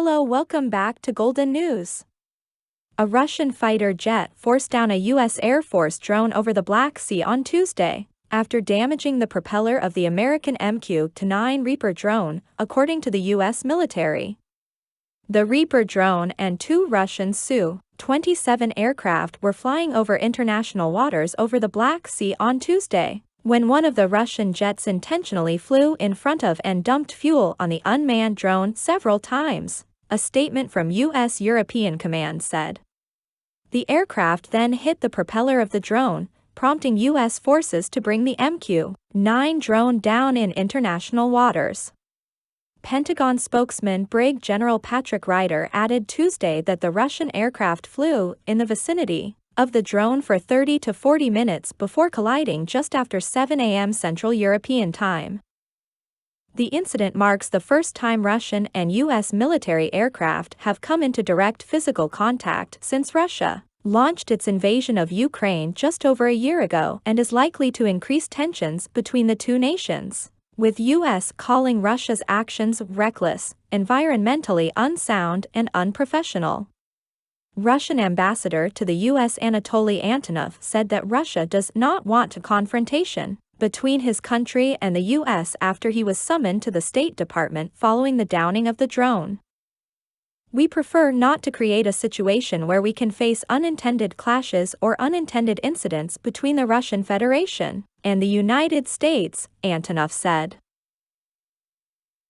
Hello, welcome back to Golden News. A Russian fighter jet forced down a U.S. Air Force drone over the Black Sea on Tuesday, after damaging the propeller of the American MQ-9 Reaper drone, according to the U.S. military. The Reaper drone and two Russian Su-27 aircraft were flying over international waters over the Black Sea on Tuesday, when one of the Russian jets intentionally flew in front of and dumped fuel on the unmanned drone several times, a statement from U.S. European Command said. The aircraft then hit the propeller of the drone, prompting U.S. forces to bring the MQ-9 drone down in international waters. Pentagon spokesman Brig General Patrick Ryder added Tuesday that the Russian aircraft flew in the vicinity of the drone for 30 to 40 minutes before colliding just after 7 a.m. Central European Time. The incident marks the first time Russian and U.S. military aircraft have come into direct physical contact since Russia launched its invasion of Ukraine just over a year ago, and is likely to increase tensions between the two nations, with U.S. calling Russia's actions reckless, environmentally unsound, and unprofessional. Russian ambassador to the U.S. Anatoly Antonov said that Russia does not want a confrontation between his country and the U.S. after he was summoned to the State Department following the downing of the drone. "We prefer not to create a situation where we can face unintended clashes or unintended incidents between the Russian Federation and the United States," Antonov said.